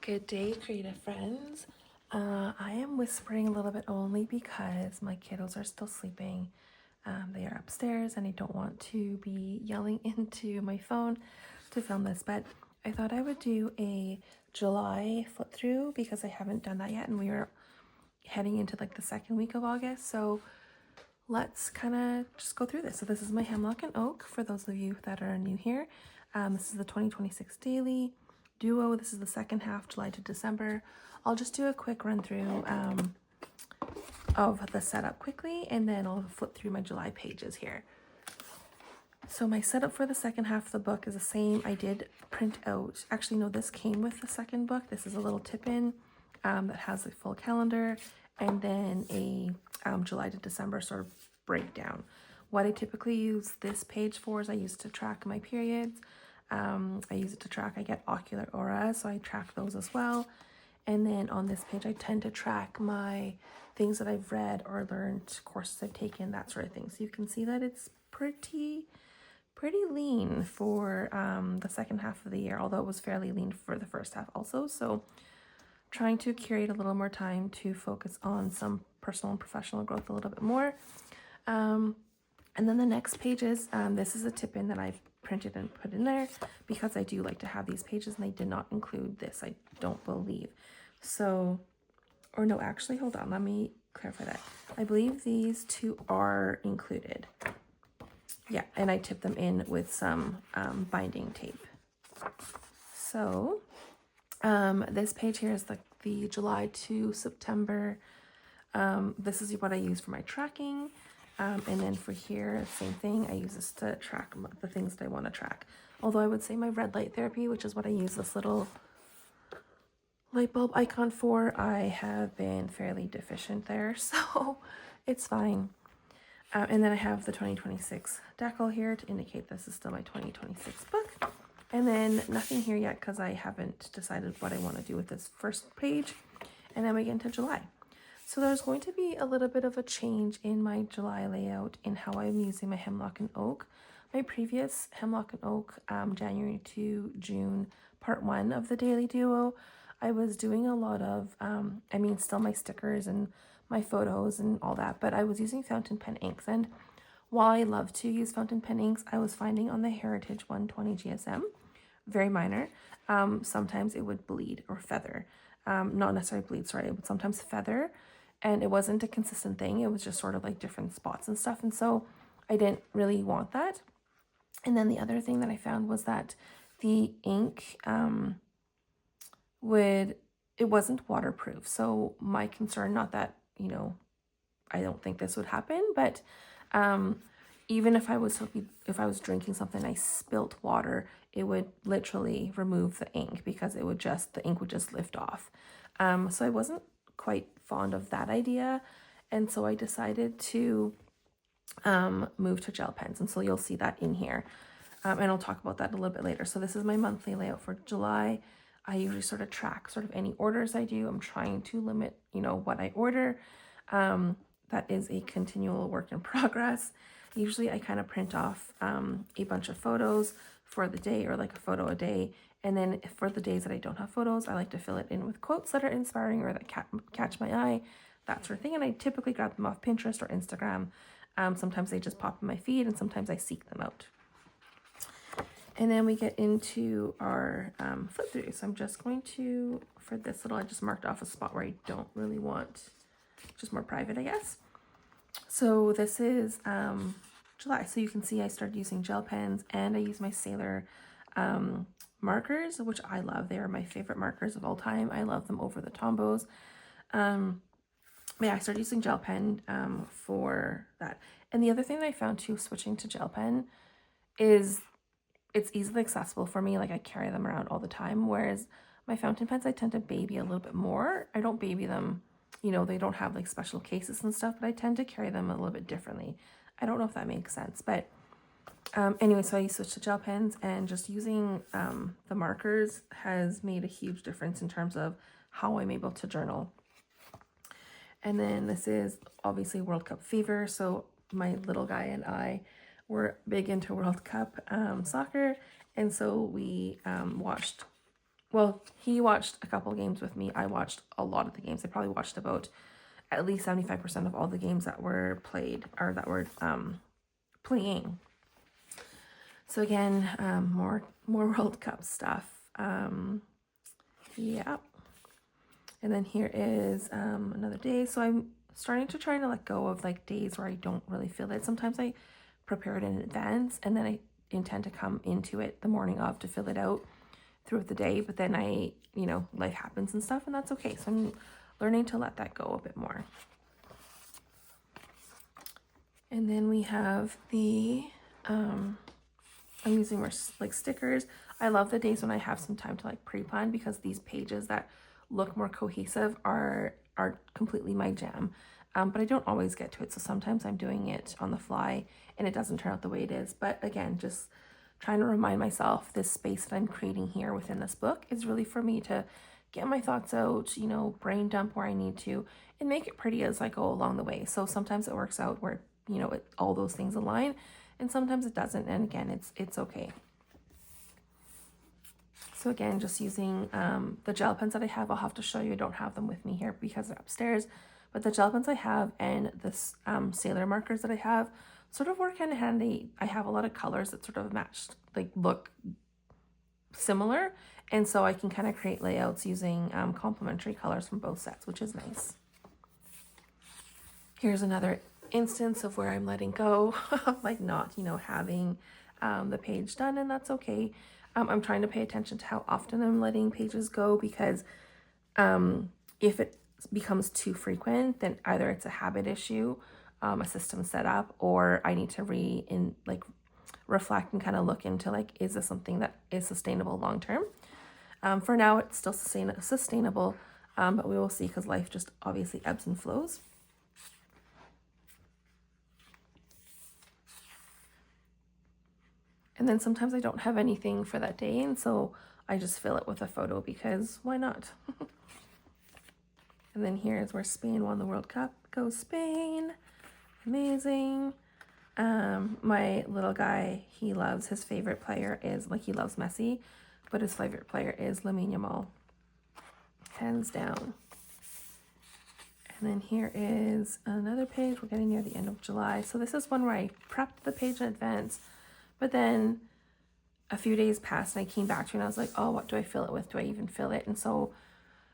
Good day, creative friends. I am whispering a little bit only because my kiddos are still sleeping. They are upstairs and I don't want to be yelling into my phone to film this, but I thought I would do a July flip through because I haven't done that yet and we are heading into like the second week of August. So let's kind of just go through this. So this is my Hemlock and Oak for those of you that are new here. This is the 2026 daily duo. This is the second half, July to December. I'll just do a quick run through of the setup quickly, and then I'll flip through my July pages here. So my setup for the second half of the book is the same. I did print out, actually no, this came with the second book. This is a little tip-in that has a full calendar and then a July to December sort of breakdown. What I typically use this page for is I use it to track my periods. I use it to track, I get ocular aura, so I track those as well. And then on this page, I tend to track my things that I've read or learned, courses I've taken, that sort of thing. So you can see that it's pretty lean for the second half of the year, although it was fairly lean for the first half also. So trying to curate a little more time to focus on some personal and professional growth a little bit more. And then the next pages, this is a tip in that I've printed and put in there because I do like to have these pages, and they did not include this, I don't believe. So, or no, actually, hold on, let me clarify that. I believe these two are included. Yeah, and I tipped them in with some binding tape. So, this page here is the July to September. This is what I use for my tracking. And then for here, same thing. I use this to track the things that I want to track. Although I would say my red light therapy, which is what I use this little light bulb icon for, I have been fairly deficient there, so it's fine. And then I have the 2026 decal here to indicate this is still my 2026 book. And then nothing here yet because I haven't decided what I want to do with this first page. And then we get into July. So there's going to be a little bit of a change in my July layout in how I'm using my Hemlock and Oak. My previous Hemlock and Oak, January to June, part 1 of the daily duo, I was doing a lot of, still my stickers and my photos and all that, but I was using fountain pen inks. And while I love to use fountain pen inks, I was finding on the Heritage 120 GSM, very minor, sometimes it would bleed or feather. Not necessarily bleed, sorry, it would sometimes feather. And it wasn't a consistent thing. It was just sort of like different spots and stuff. And so I didn't really want that. And then the other thing that I found was that the ink it wasn't waterproof. So my concern, not that, I don't think this would happen, but even if I was drinking something, I spilt water, it would literally remove the ink because the ink would just lift off. So I wasn't quite fond of that idea, and so I decided to move to gel pens, and so you'll see that in here, and I'll talk about that a little bit later. So this is my monthly layout for July. I usually sort of track any orders I do. I'm trying to limit what I order. That is a continual work in progress. Usually I kind of print off a bunch of photos for the day, or like a photo a day. And then for the days that I don't have photos, I like to fill it in with quotes that are inspiring or that catch my eye, that sort of thing. And I typically grab them off Pinterest or Instagram. Sometimes they just pop in my feed, and sometimes I seek them out. And then we get into our flip through. So I'm just going to, for this little, I just marked off a spot where I don't really want, just more private, I guess. So this is July. So you can see I started using gel pens, and I use my Sailor markers, which I love. They are my favorite markers of all time. I love them over the Tombos. Yeah, I started using gel pen for that. And the other thing that I found too, switching to gel pen, is it's easily accessible for me. Like, I carry them around all the time, whereas my fountain pens I tend to baby a little bit more. I don't baby them, they don't have like special cases and stuff, but I tend to carry them a little bit differently. I don't know if that makes sense, but anyway, so I switched to gel pens, and just using the markers has made a huge difference in terms of how I'm able to journal. And then this is obviously World Cup fever. So my little guy and I were big into World Cup soccer, and so we watched well, he watched a couple games with me. I watched a lot of the games. I probably watched about at least 75% of all the games that were played or that were playing. So again, more World Cup stuff. Yeah. And then here is another day. So I'm starting to try to let go of like days where I don't really feel it. Sometimes I prepare it in advance and then I intend to come into it the morning of to fill it out throughout the day. But then life happens and stuff, and that's okay. So I'm learning to let that go a bit more. And then we have the, I'm using more like stickers. I love the days when I have some time to like pre-plan, because these pages that look more cohesive are completely my jam. But I don't always get to it. So sometimes I'm doing it on the fly and it doesn't turn out the way it is. But again, just trying to remind myself this space that I'm creating here within this book is really for me to get my thoughts out, brain dump where I need to, and make it pretty as I go along the way. So sometimes it works out where, all those things align, and sometimes it doesn't. And again, it's okay. So again, just using the gel pens that I have. I'll have to show you. I don't have them with me here because they're upstairs. But the gel pens I have and this sailor markers that I have sort of work hand in hand. I have a lot of colors that sort of matched, like look similar. And so I can kind of create layouts using complementary colors from both sets, which is nice. Here's another instance of where I'm letting go of like not, having the page done, and that's okay. I'm trying to pay attention to how often I'm letting pages go, because if it becomes too frequent, then either it's a habit issue, a system setup, or I need to reflect and kind of look into like, is this something that is sustainable long term? For now, it's still sustainable, but we will see, because life just obviously ebbs and flows. And then sometimes I don't have anything for that day, and so I just fill it with a photo, because why not? And then here's where Spain won the World Cup. Go Spain. Amazing. My little guy, his favorite player is, he loves Messi, but his favorite player is Lamine Yamal. Hands down. And then here is another page. We're getting near the end of July. So this is one where I prepped the page in advance, but then a few days passed and I came back to it and I was like, oh, what do I fill it with? Do I even fill it? And so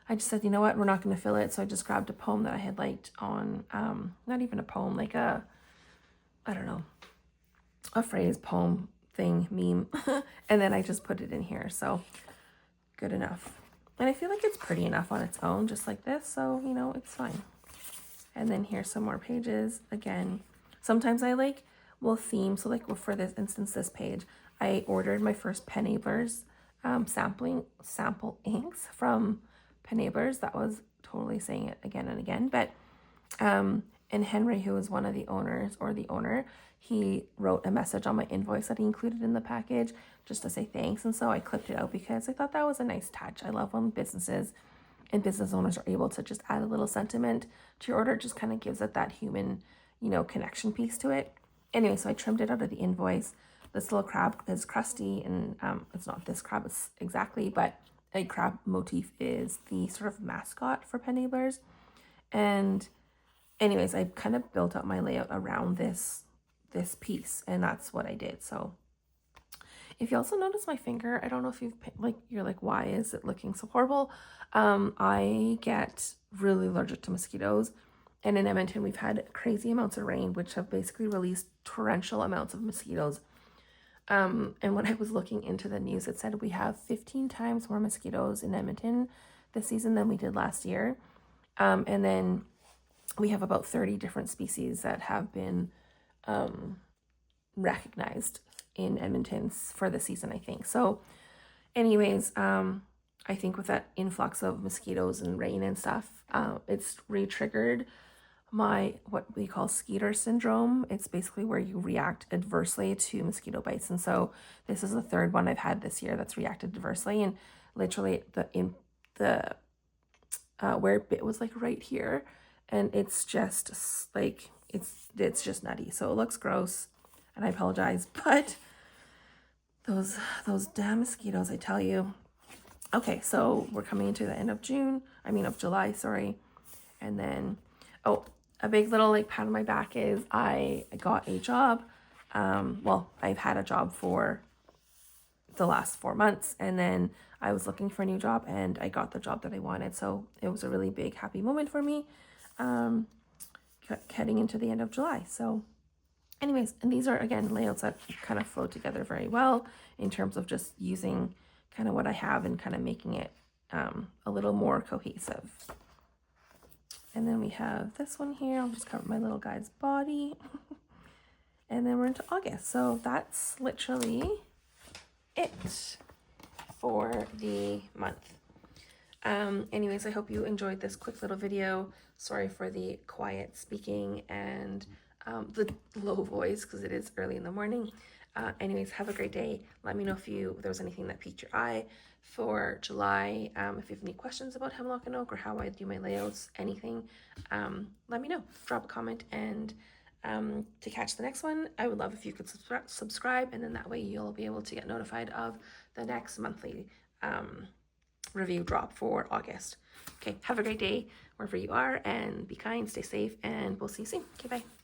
I just said, you know what, we're not going to fill it. So I just grabbed a poem that I had liked on, not even a poem, like a phrase, poem thing, meme. And then I just put it in here. So good enough. And I feel like it's pretty enough on its own, just like this. So, it's fine. And then here's some more pages. Again, sometimes I will theme. So for this instance, this page, I ordered my first Penablers sample inks from Penablers. That was totally saying it again and again. But and Henry, who is one of the owners, or the owner, he wrote a message on my invoice that he included in the package just to say thanks. And so I clipped it out because I thought that was a nice touch. I love when businesses and business owners are able to just add a little sentiment to your order. It just kind of gives it that human, connection piece to it. Anyway, so I trimmed it out of the invoice. This little crab is crusty, and it's not this crab exactly, but a crab motif is the sort of mascot for Penablers. And anyways, I kind of built up my layout around this piece, and that's what I did. So if you also notice my finger, I don't know if you're like, why is it looking so horrible? I get really allergic to mosquitoes, and in Edmonton we've had crazy amounts of rain, which have basically released torrential amounts of mosquitoes. And when I was looking into the news, it said we have 15 times more mosquitoes in Edmonton this season than we did last year. And then we have about 30 different species that have been recognized in Edmonton for the season, I think. So anyways, I think with that influx of mosquitoes and rain and stuff, it's re-triggered my what we call skeeter syndrome. It's basically where you react adversely to mosquito bites. And so this is the third one I've had this year that's reacted adversely. And literally where it bit was like right here. And it's just like, it's just nutty. So it looks gross, and I apologize, but those damn mosquitoes, I tell you. Okay, so we're coming into the end of July, sorry. And then, oh, a big little like pat on my back is I got a job. Well, I've had a job for the last 4 months, and then I was looking for a new job and I got the job that I wanted. So it was a really big happy moment for me, heading into the end of July. So anyways, and these are again layouts that kind of flow together very well in terms of just using kind of what I have and kind of making it a little more cohesive. And then we have this one here. I'll just cover my little guy's body. And then we're into August. So that's literally it for the month. Anyways, I hope you enjoyed this quick little video. Sorry for the quiet speaking and the low voice because it is early in the morning. Anyways, have a great day. Let me know if there was anything that piqued your eye for July. If you have any questions about Hemlock and Oak or how I do my layouts, anything, let me know. Drop a comment, and to catch the next one, I would love if you could subscribe, and then that way you'll be able to get notified of the next monthly review drop for August. Okay, have a great day wherever you are, and be kind, stay safe, and we'll see you soon. Okay, bye.